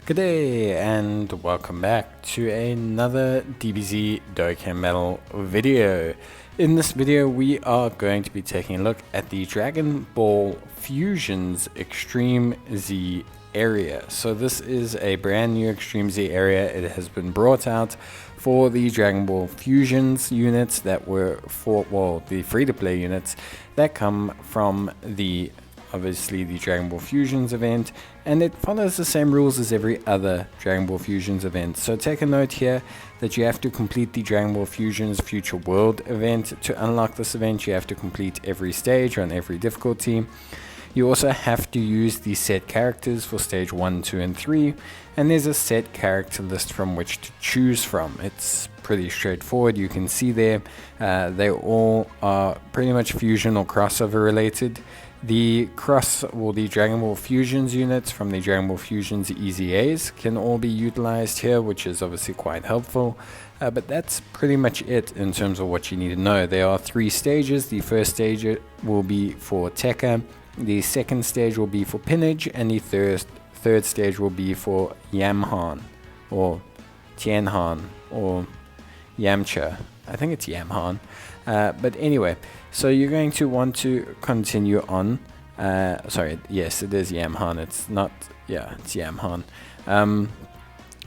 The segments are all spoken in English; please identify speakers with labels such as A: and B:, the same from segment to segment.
A: Good day and welcome back to another Dbz Dokkan Battle video. In this video we are going to be taking a look at the Dragon Ball Fusions Extreme Z area. So this is a brand new Extreme Z area. It has been brought out for the Dragon Ball Fusions units that were for, well, the free-to-play units that come from the obviously the Dragon Ball Fusions event, and it follows the same rules as every other Dragon Ball Fusions event. So take a note here that you have to complete the Dragon Ball Fusions Future World event. To unlock this event, you have to complete every stage on every difficulty. You also have to use the set characters for stage 1, 2, and 3, and there's a set character list from which to choose from. It's pretty straightforward. You can see there they all are pretty much fusion or crossover related. The Dragon Ball Fusions units from the Dragon Ball Fusions EZAs can all be utilized here, which is obviously quite helpful. But that's pretty much it in terms of what you need to know. There are 3 stages. The first stage will be for Tekka, the second stage will be for Pinich, and the third stage will be for Yamhan, or Tianhan, or Yamcha. I think it's Yamhan. But anyway, so you're going to want to continue on. Sorry, yes, it is Yamhan. It's not, yeah, it's Yamhan.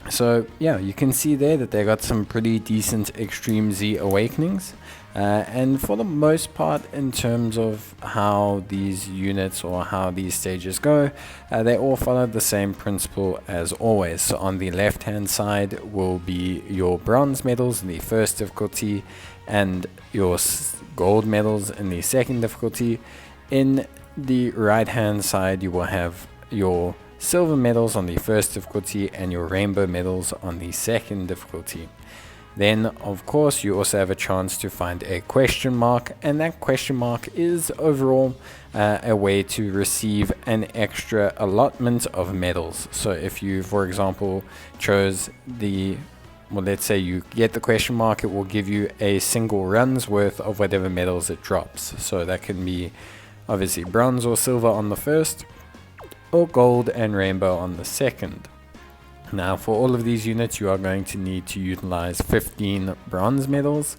A: So yeah, you can see there that they got some pretty decent Extreme Z awakenings. And for the most part, in terms of how these units or how these stages go, they all follow the same principle as always. So on the left hand side will be your bronze medals in the first difficulty and your gold medals in the second difficulty. In the right hand side you will have your silver medals on the first difficulty and your rainbow medals on the second difficulty. Then of course you also have a chance to find a question mark, and that question mark is overall a way to receive an extra allotment of medals. So if you, for example, chose the, well, let's say you get the question mark, it will give you a single run's worth of whatever medals it drops. So that can be obviously bronze or silver on the first, or gold and rainbow on the second. Now for all of these units you are going to need to utilize 15 bronze medals,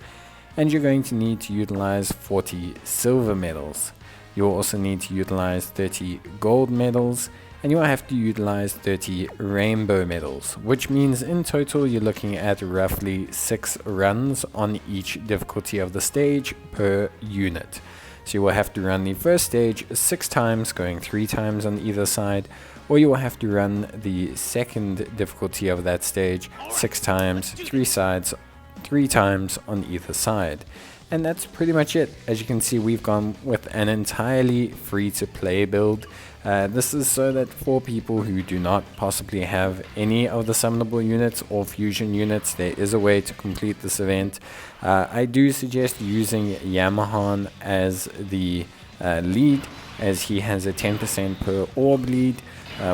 A: and you're going to need to utilize 40 silver medals. You'll also need to utilize 30 gold medals, and you'll have to utilize 30 rainbow medals, which means in total you're looking at roughly 6 runs on each difficulty of the stage per unit. So you will have to run the first stage 6 times, going 3 times on either side, or you will have to run the second difficulty of that stage 6 times, 3 times on either side. And that's pretty much it. As you can see, we've gone with an entirely free-to-play build. This is so that for people who do not possibly have any of the summonable units or fusion units, there is a way to complete this event. I do suggest using Yamhan as the lead, as he has a 10% per orb lead,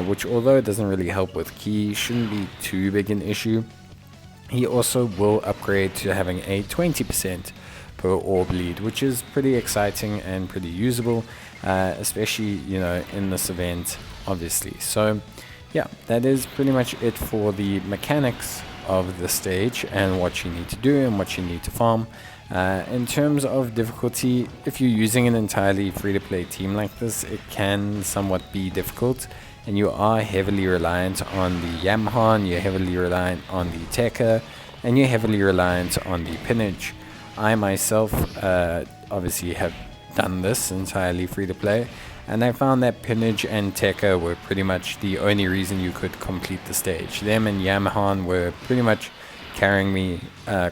A: which, although it doesn't really help with key, shouldn't be too big an issue. He also will upgrade to having a 20% per orb lead, which is pretty exciting and pretty usable, especially, you know, in this event, obviously. So yeah, that is pretty much it for the mechanics of the stage and what you need to do and what you need to farm. In terms of difficulty, if you're using an entirely free-to-play team like this, it can somewhat be difficult, and you are heavily reliant on the Yamhan, you're heavily reliant on the Tekka, and you're heavily reliant on the Pinich. I myself obviously have done this entirely free to play, and I found that Pinich and Tekka were pretty much the only reason you could complete the stage. Them and Yamhan were pretty much carrying me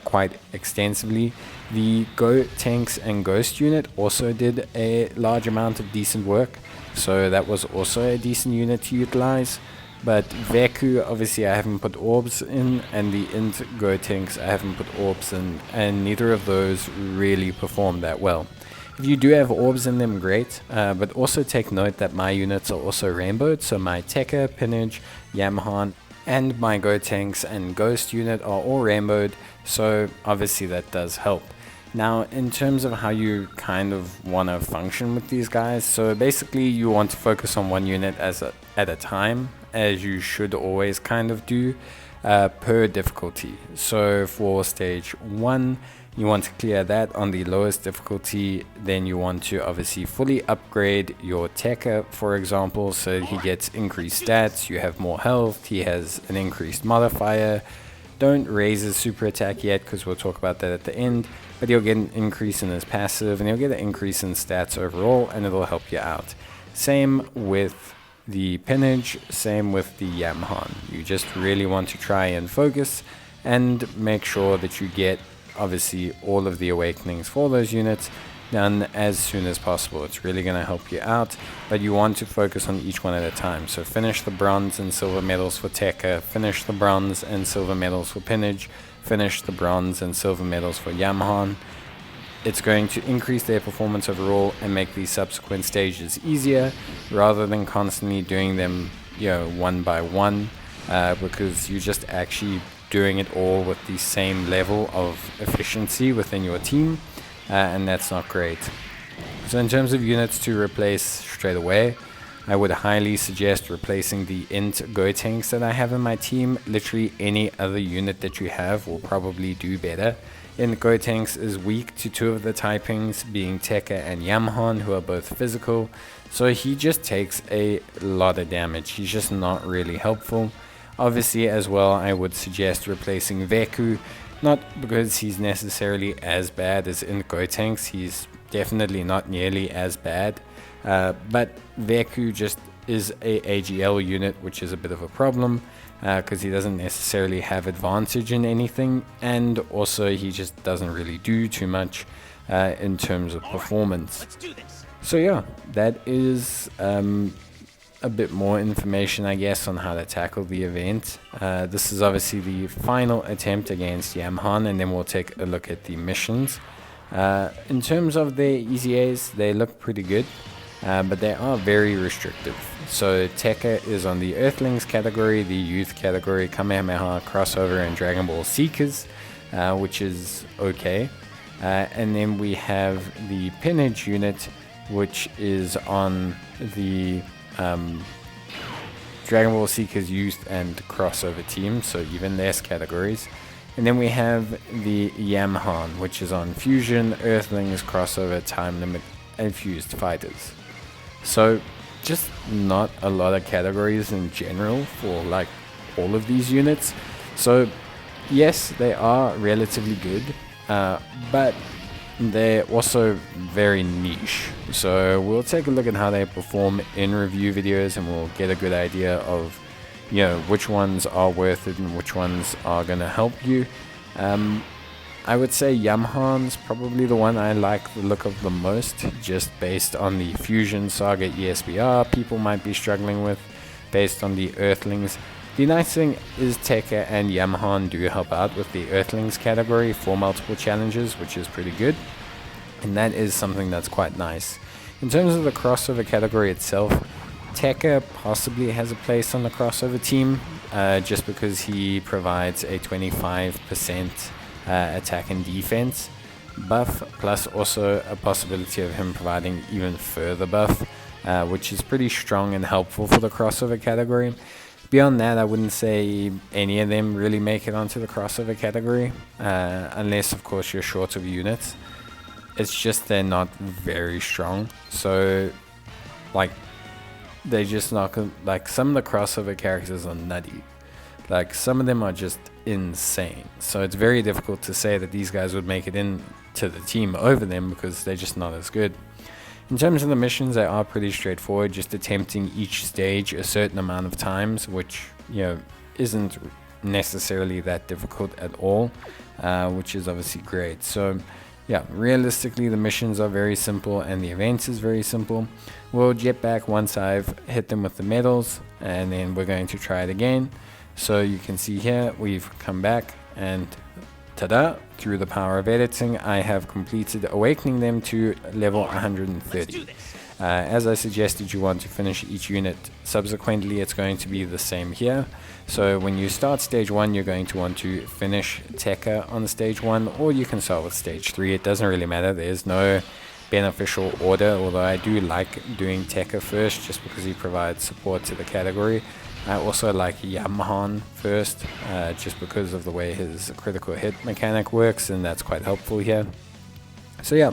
A: quite extensively. The Go Tanks and Ghost unit also did a large amount of decent work, so that was also a decent unit to utilize. But Veku, obviously I haven't put orbs in, and the Int Go Tanks I haven't put orbs in, and neither of those really performed that well. If you do have orbs in them, great, but also take note that my units are also rainbowed, so my Tekka, Pinich, Yamhan, and my Go Tanks and Ghost unit are all rainbowed, so obviously that does help. Now, in terms of how you kind of want to function with these guys, so basically you want to focus on one unit at a time, as you should always kind of do, per difficulty. So for stage 1, you want to clear that on the lowest difficulty. Then you want to obviously fully upgrade your Tekka, for example, so he gets increased stats, you have more health, he has an increased modifier. Don't raise his super attack yet, because we'll talk about that at the end, but he'll get an increase in his passive, and he'll get an increase in stats overall, and it'll help you out. Same with the Pinich, same with the Yamhan. You just really want to try and focus and make sure that you get obviously all of the awakenings for those units done as soon as possible. It's really going to help you out, but you want to focus on each one at a time. So finish the bronze and silver medals for Tekka, finish the bronze and silver medals for Pinich, finish the bronze and silver medals for Yamhan. It's going to increase their performance overall and make these subsequent stages easier, rather than constantly doing them, one by one, because you're just actually doing it all with the same level of efficiency within your team, and that's not great. So in terms of units to replace straight away, I would highly suggest replacing the int Go tanks that I have in my team. Literally any other unit that you have will probably do better. Int Go tanks is weak to 2 of the typings, being Tekka and Yamhan, who are both physical, so he just takes a lot of damage. He's just not really helpful. Obviously as well, I would suggest replacing Veku, not because he's necessarily as bad as int Go tanks, he's definitely not nearly as bad, but Veku just is a AGL unit, which is a bit of a problem, because he doesn't necessarily have advantage in anything, and also he just doesn't really do too much in terms of performance. So yeah, that is a bit more information, I guess, on how to tackle the event. This is obviously the final attempt against Yamhan, and then we'll take a look at the missions. In terms of their EZAs, they look pretty good, but they are very restrictive. So Tekka is on the Earthlings category, the Youth category, Kamehameha, Crossover, and Dragon Ball Seekers, which is okay. And then we have the Pinich unit, which is on the Dragon Ball Seekers Youth and Crossover team, so even less categories. And then we have the Yamhan, which is on Fusion, Earthlings, Crossover, Time Limit, and Fused Fighters. So just not a lot of categories in general for like all of these units. So yes, they are relatively good, but they're also very niche. So we'll take a look at how they perform in review videos, and we'll get a good idea of which ones are worth it and which ones are going to help you. I would say Yamhan's probably the one I like the look of the most, just based on the Fusion Saga ESBR people might be struggling with, based on the Earthlings. The nice thing is Tekka and Yamhan do help out with the Earthlings category for multiple challenges, which is pretty good, and that is something that's quite nice. In terms of the crossover category itself, Tekka possibly has a place on the crossover team, just because he provides a 25% attack and defense buff, plus also a possibility of him providing even further buff, which is pretty strong and helpful for the crossover category. Beyond that, I wouldn't say any of them really make it onto the crossover category, unless of course you're short of units. It's just they're not very strong, so like they just not like some of the crossover characters are nutty. Like some of them are just insane, so it's very difficult to say that these guys would make it into the team over them because they're just not as good. In terms of the missions, they are pretty straightforward, just attempting each stage a certain amount of times, which isn't necessarily that difficult at all, which is obviously great. So yeah, realistically the missions are very simple and the event is very simple. We'll jet back once I've hit them with the medals, and then we're going to try it again. So you can see here we've come back, and ta-da, through the power of editing I have completed awakening them to level 130. As I suggested, you want to finish each unit subsequently. It's going to be the same here. So when you start stage 1, you're going to want to finish Tekka on stage 1, or you can start with stage 3. It doesn't really matter. There's no beneficial order, although I do like doing Tekka first just because he provides support to the category. I also like Yamhan first, just because of the way his critical hit mechanic works, and that's quite helpful here. So yeah,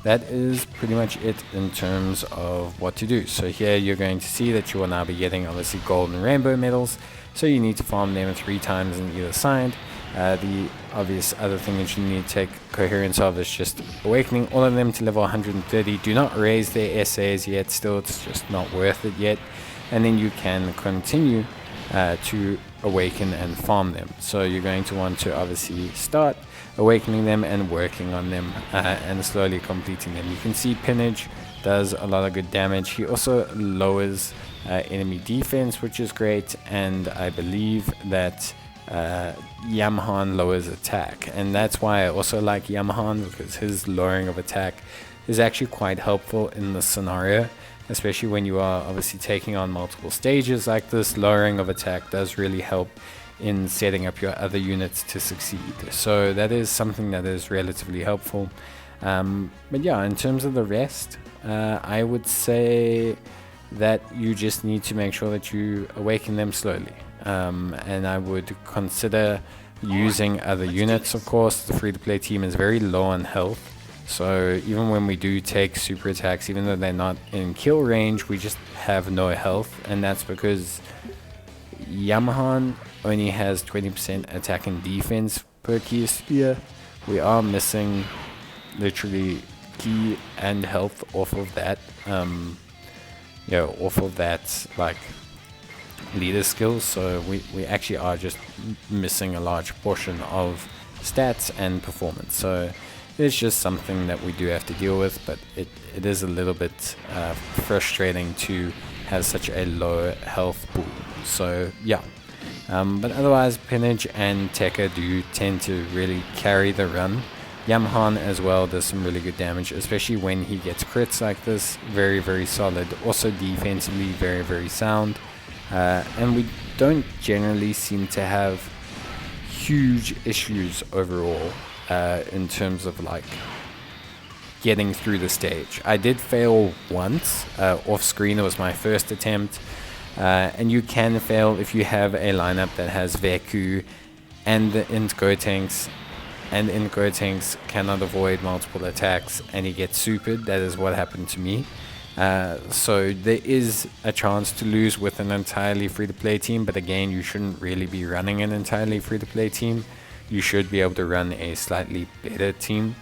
A: that is pretty much it in terms of what to do. So here you're going to see that you will now be getting obviously gold and rainbow medals, so you need to farm them 3 times on either side. The obvious other thing that you need to take coherence of is just awakening all of them to level 130. Do not raise their SAs yet, still it's just not worth it yet. And then you can continue to awaken and farm them. So you're going to want to obviously start awakening them and working on them and slowly completing them. You can see Pinich does a lot of good damage. He also lowers enemy defense, which is great, and I believe that Yamhan lowers attack, and that's why I also like Yamhan, because his lowering of attack is actually quite helpful in the scenario, especially when you are obviously taking on multiple stages like this. Lowering of attack does really help in setting up your other units to succeed, so that is something that is relatively helpful. But yeah, in terms of the rest, I would say that you just need to make sure that you awaken them slowly, and I would consider using other units. Of course, the free-to-play team is very low on health, so even when we do take super attacks, even though they're not in kill range, we just have no health, and that's because Yamhan only has 20% attack and defense per key sphere. We are missing literally key and health off of that, off of that like leader skills, so we actually are just missing a large portion of stats and performance. So it's just something that we do have to deal with, but it is a little bit frustrating to have such a low health pool. So yeah, but otherwise Pinich and Tekka do tend to really carry the run. Yamhan as well does some really good damage, especially when he gets crits like this. Very, very solid. Also defensively very, very sound. And we don't generally seem to have huge issues overall in terms of like getting through the stage. I did fail once off screen. It was my first attempt, and you can fail if you have a lineup that has Veku and the Int Go tanks, and Int Go tanks cannot avoid multiple attacks and he gets supered. That is what happened to me. So there is a chance to lose with an entirely free-to-play team, but again, you shouldn't really be running an entirely free-to-play team. You should be able to run a slightly better team.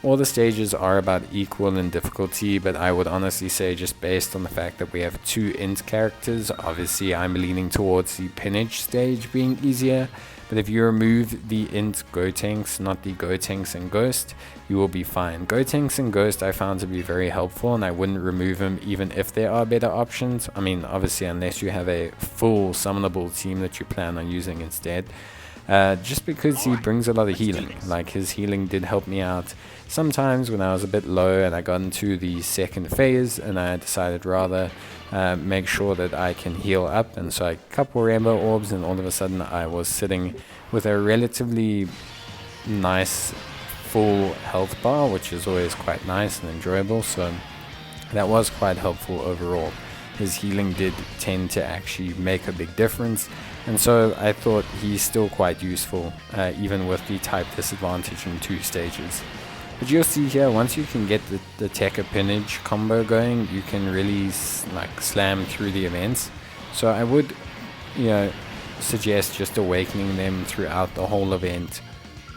A: All the stages are about equal in difficulty, but I would honestly say, just based on the fact that we have 2 int characters, obviously I'm leaning towards the Pinich stage being easier. But if you remove the int Go tanks, not the Go tanks and Ghost, you will be fine. Go tanks and Ghost I found to be very helpful, and I wouldn't remove them even if there are better options. I mean, obviously unless you have a full summonable team that you plan on using instead. Just because he brings a lot of healing. Like, his healing did help me out sometimes when I was a bit low and I got into the second phase, and I decided rather make sure that I can heal up, and so I couple rainbow orbs, and all of a sudden I was sitting with a relatively nice full health bar, which is always quite nice and enjoyable. So that was quite helpful overall. His healing did tend to actually make a big difference, and so I thought he's still quite useful even with the type disadvantage in 2 stages. But you'll see here, once you can get the Tekka Pinich combo going, you can really slam through the events. So I would suggest just awakening them throughout the whole event.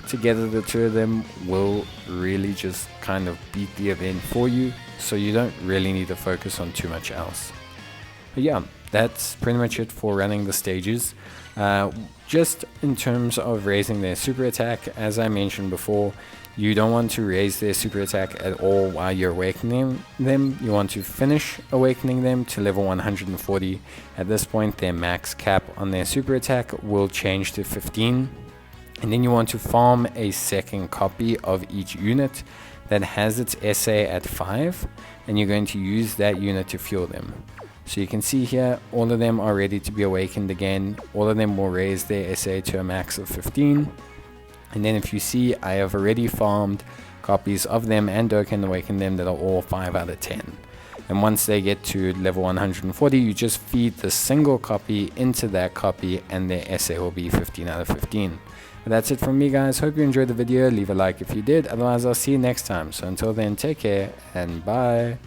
A: Together the 2 of them will really just kind of beat the event for you, so you don't really need to focus on too much else. But yeah, that's pretty much it for running the stages. Just in terms of raising their super attack, as I mentioned before, you don't want to raise their super attack at all while you're awakening them. You want to finish awakening them to level 140. At this point, their max cap on their super attack will change to 15. And then you want to farm a second copy of each unit. that has its SA at 5, and you're going to use that unit to fuel them. So you can see here, all of them are ready to be awakened again. All of them will raise their SA to a max of 15. And then if you see, I have already farmed copies of them and Dokkan awakened them that are all 5 out of 10. And once they get to level 140, you just feed the single copy into that copy and their SA will be 15 out of 15. But that's it from me, guys. Hope you enjoyed the video. Leave a like if you did. Otherwise, I'll see you next time. So until then, take care and bye.